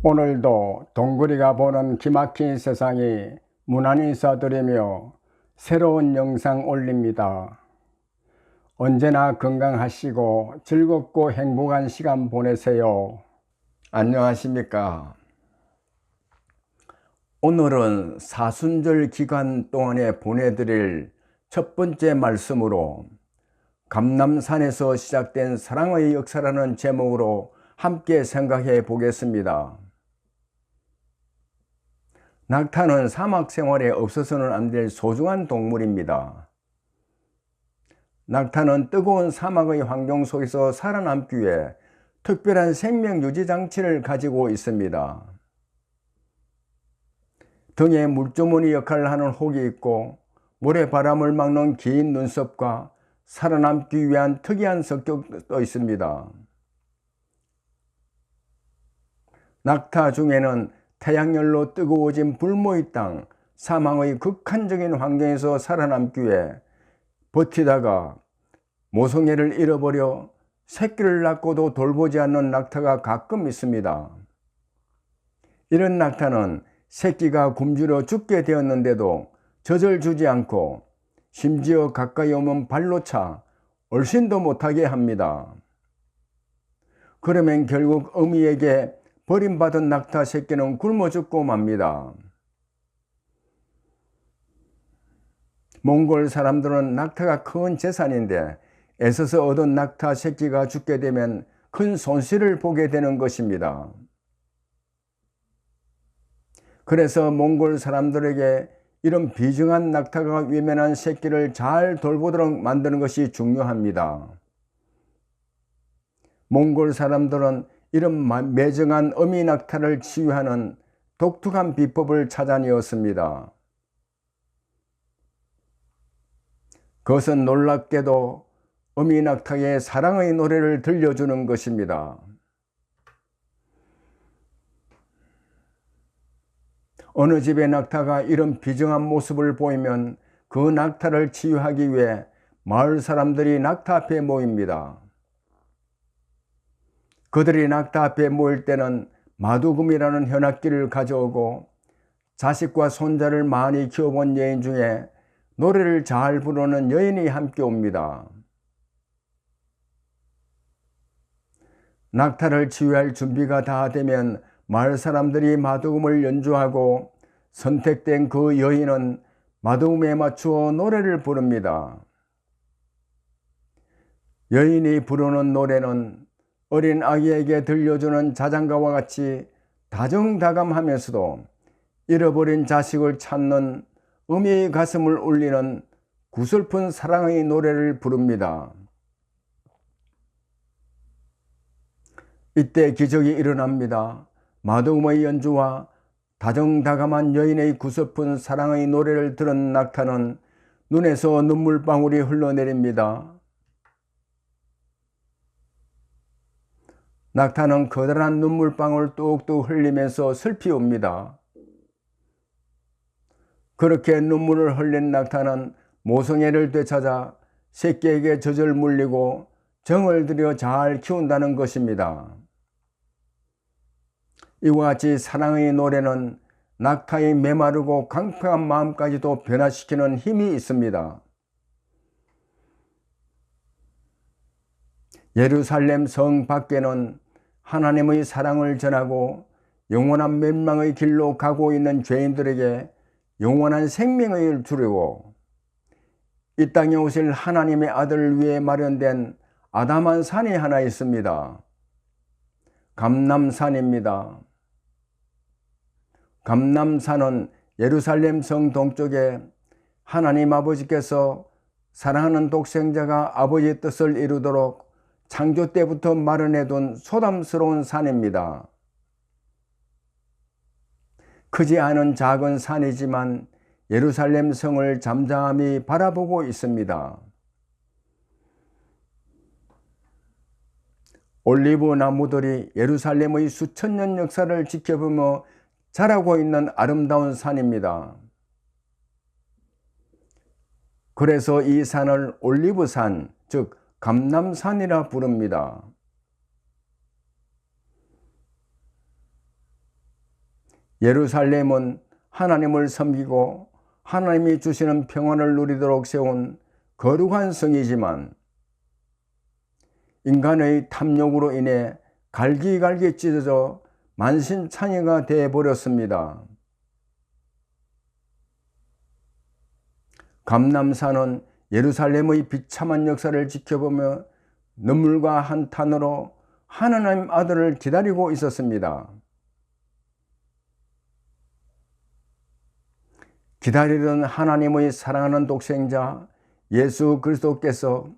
오늘도 동그리가 보는 기막힌 세상이 무난히 인사드리며 새로운 영상 올립니다. 언제나 건강하시고 즐겁고 행복한 시간 보내세요. 안녕하십니까. 오늘은 사순절 기간 동안에 보내드릴 첫 번째 말씀으로 감남산에서 시작된 사랑의 역사라는 제목으로 함께 생각해 보겠습니다. 낙타는 사막 생활에 없어서는 안 될 소중한 동물입니다. 낙타는 뜨거운 사막의 환경 속에서 살아남기 위해 특별한 생명 유지 장치를 가지고 있습니다. 등에 물주머니 역할을 하는 혹이 있고 모래바람을 막는 긴 눈썹과 살아남기 위한 특이한 성격도 있습니다. 낙타 중에는 태양열로 뜨거워진 불모의 땅, 사망의 극한적인 환경에서 살아남기 위해 버티다가 모성애를 잃어버려 새끼를 낳고도 돌보지 않는 낙타가 가끔 있습니다. 이런 낙타는 새끼가 굶주려 죽게 되었는데도 젖을 주지 않고 심지어 가까이 오면 발로 차 얼씬도 못하게 합니다. 그러면 결국 어미에게 버림받은 낙타 새끼는 굶어 죽고 맙니다. 몽골 사람들은 낙타가 큰 재산인데 애써서 얻은 낙타 새끼가 죽게 되면 큰 손실을 보게 되는 것입니다. 그래서 몽골 사람들에게 이런 비정한 낙타가 외면한 새끼를 잘 돌보도록 만드는 것이 중요합니다. 몽골 사람들은 이런 매정한 어미 낙타를 치유하는 독특한 비법을 찾아내었습니다. 그것은 놀랍게도 어미 낙타의 사랑의 노래를 들려주는 것입니다. 어느 집의 낙타가 이런 비정한 모습을 보이면 그 낙타를 치유하기 위해 마을 사람들이 낙타 앞에 모입니다. 그들이 낙타 앞에 모일 때는 마두금이라는 현악기를 가져오고 자식과 손자를 많이 키워본 여인 중에 노래를 잘 부르는 여인이 함께 옵니다. 낙타를 치유할 준비가 다 되면 마을 사람들이 마두금을 연주하고 선택된 그 여인은 마두금에 맞추어 노래를 부릅니다. 여인이 부르는 노래는 어린 아기에게 들려주는 자장가와 같이 다정다감하면서도 잃어버린 자식을 찾는 어미의 가슴을 울리는 구슬픈 사랑의 노래를 부릅니다. 이때 기적이 일어납니다. 마두금의 연주와 다정다감한 여인의 구슬픈 사랑의 노래를 들은 낙타는 눈에서 눈물방울이 흘러내립니다. 낙타는 커다란 눈물방울 뚝뚝 흘리면서 슬피 웁니다. 그렇게 눈물을 흘린 낙타는 모성애를 되찾아 새끼에게 젖을 물리고 정을 들여 잘 키운다는 것입니다. 이와 같이 사랑의 노래는 낙타의 메마르고 강팍한 마음까지도 변화시키는 힘이 있습니다. 예루살렘 성 밖에는 하나님의 사랑을 전하고 영원한 멸망의 길로 가고 있는 죄인들에게 영원한 생명을 주려고 이 땅에 오실 하나님의 아들을 위해 마련된 아담한 산이 하나 있습니다. 감람산입니다. 감람산은 예루살렘 성 동쪽에 하나님 아버지께서 사랑하는 독생자가 아버지의 뜻을 이루도록 창조 때부터 마련해둔 소담스러운 산입니다. 크지 않은 작은 산이지만 예루살렘 성을 잠잠히 바라보고 있습니다. 올리브 나무들이 예루살렘의 수천 년 역사를 지켜보며 자라고 있는 아름다운 산입니다. 그래서 이 산을 올리브산, 즉 감람산이라 부릅니다. 예루살렘은 하나님을 섬기고 하나님이 주시는 평안을 누리도록 세운 거룩한 성이지만 인간의 탐욕으로 인해 갈기갈기 찢어져 만신창이가 되어버렸습니다. 감람산은 예루살렘의 비참한 역사를 지켜보며 눈물과 한탄으로 하나님 아들을 기다리고 있었습니다. 기다리던 하나님의 사랑하는 독생자 예수 그리스도께서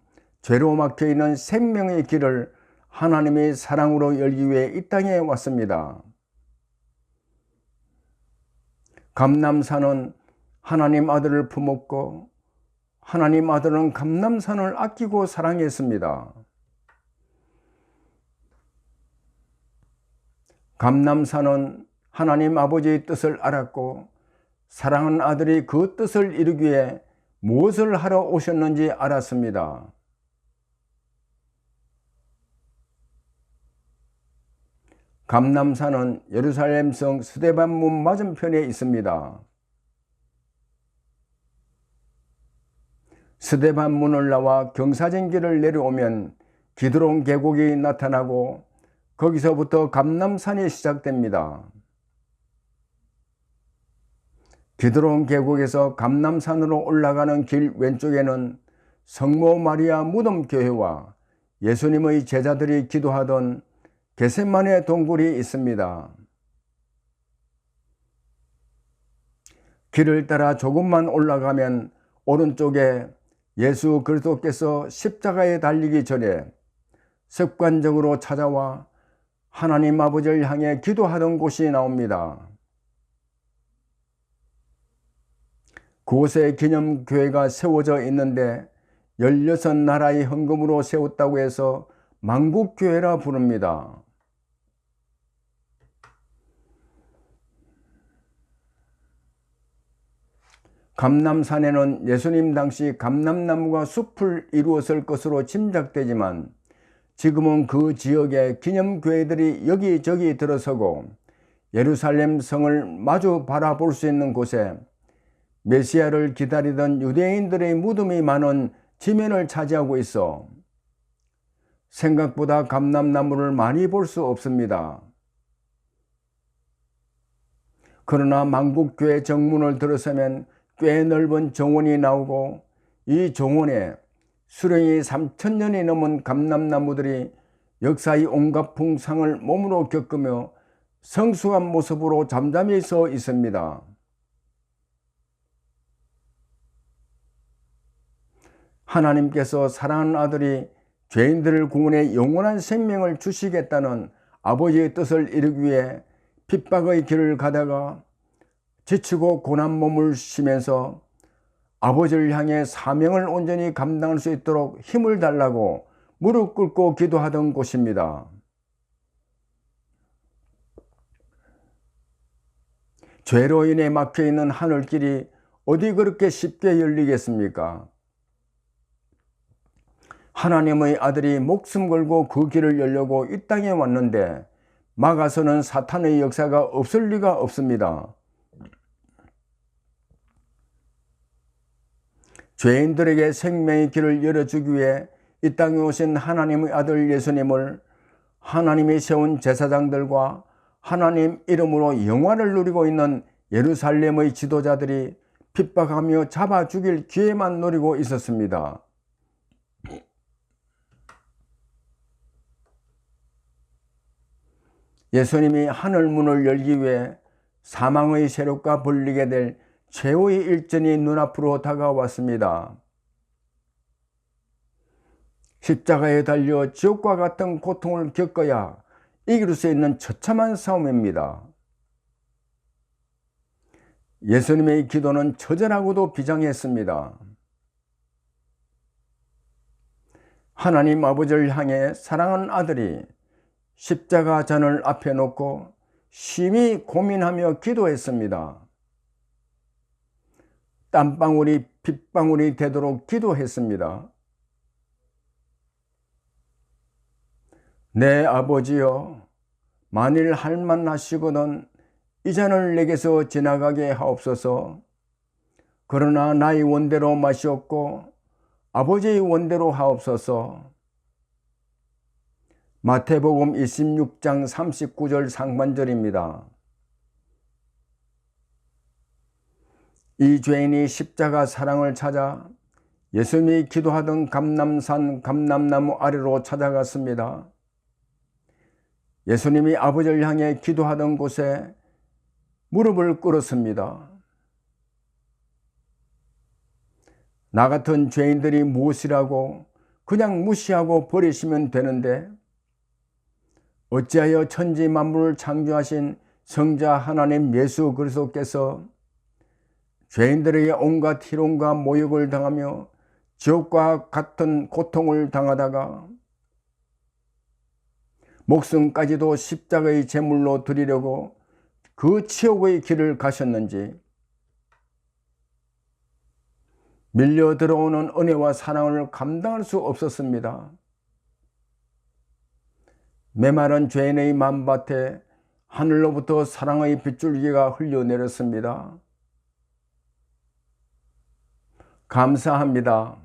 죄로 막혀있는 생명의 길을 하나님의 사랑으로 열기 위해 이 땅에 왔습니다. 감람산은 하나님 아들을 품었고 하나님 아들은 감람산을 아끼고 사랑했습니다. 감람산은 하나님 아버지의 뜻을 알았고 사랑하는 아들이 그 뜻을 이루기 위해 무엇을 하러 오셨는지 알았습니다. 감람산은 예루살렘성 스데반문 맞은편에 있습니다. 스데반문을 나와 경사진길을 내려오면 기드론 계곡이 나타나고 거기서부터 감람산이 시작됩니다. 기드론 계곡에서 감람산으로 올라가는 길 왼쪽에는 성모 마리아 무덤 교회와 예수님의 제자들이 기도하던 겟세마네 동굴이 있습니다. 길을 따라 조금만 올라가면 오른쪽에 예수 그리스도께서 십자가에 달리기 전에 습관적으로 찾아와 하나님 아버지를 향해 기도하던 곳이 나옵니다. 그곳에 기념교회가 세워져 있는데 16나라의 헌금으로 세웠다고 해서 만국교회라 부릅니다. 감람산에는 예수님 당시 감람나무가 숲을 이루었을 것으로 짐작되지만 지금은 그 지역에 기념교회들이 여기저기 들어서고 예루살렘 성을 마주 바라볼 수 있는 곳에 메시아를 기다리던 유대인들의 무덤이 많은 지면을 차지하고 있어 생각보다 감람나무를 많이 볼 수 없습니다. 그러나 만국교회 정문을 들어서면 꽤 넓은 정원이 나오고 이 정원에 수령이 3000년이 넘은 감람나무들이 역사의 온갖 풍상을 몸으로 겪으며 성숙한 모습으로 잠잠히 서 있습니다. 하나님께서 사랑하는 아들이 죄인들을 구원해 영원한 생명을 주시겠다는 아버지의 뜻을 이루기 위해 핍박의 길을 가다가 지치고 고난 몸을 쉬면서 아버지를 향해 사명을 온전히 감당할 수 있도록 힘을 달라고 무릎 꿇고 기도하던 곳입니다. 죄로 인해 막혀있는 하늘길이 어디 그렇게 쉽게 열리겠습니까? 하나님의 아들이 목숨 걸고 그 길을 열려고 이 땅에 왔는데 막아서는 사탄의 역사가 없을 리가 없습니다. 죄인들에게 생명의 길을 열어주기 위해 이 땅에 오신 하나님의 아들 예수님을 하나님이 세운 제사장들과 하나님 이름으로 영화를 누리고 있는 예루살렘의 지도자들이 핍박하며 잡아 죽일 기회만 노리고 있었습니다. 예수님이 하늘문을 열기 위해 사망의 세력과 벌리게 될 최후의 일전이 눈앞으로 다가왔습니다. 십자가에 달려 지옥과 같은 고통을 겪어야 이길 수 있는 처참한 싸움입니다. 예수님의 기도는 처절하고도 비장했습니다. 하나님 아버지를 향해 사랑하는 아들이 십자가 잔을 앞에 놓고 심히 고민하며 기도했습니다. 땀방울이 핏방울이 되도록 기도했습니다. 내 아버지여, 만일 할만하시거든 이 잔을 내게서 지나가게 하옵소서. 그러나 나의 원대로 마시옵고 아버지의 원대로 하옵소서. 마태복음 26장 39절 상반절입니다. 이 죄인이 십자가 사랑을 찾아 예수님이 기도하던 감람산 감람나무 아래로 찾아갔습니다. 예수님이 아버지를 향해 기도하던 곳에 무릎을 꿇었습니다. 나 같은 죄인들이 무엇이라고 그냥 무시하고 버리시면 되는데 어찌하여 천지 만물을 창조하신 성자 하나님 예수 그리스도께서 죄인들에게 온갖 희롱과 모욕을 당하며 지옥과 같은 고통을 당하다가 목숨까지도 십자가의 제물로 드리려고 그 지옥의 길을 가셨는지, 밀려 들어오는 은혜와 사랑을 감당할 수 없었습니다. 메마른 죄인의 맘밭에 하늘로부터 사랑의 빗줄기가 흘러내렸습니다. 감사합니다.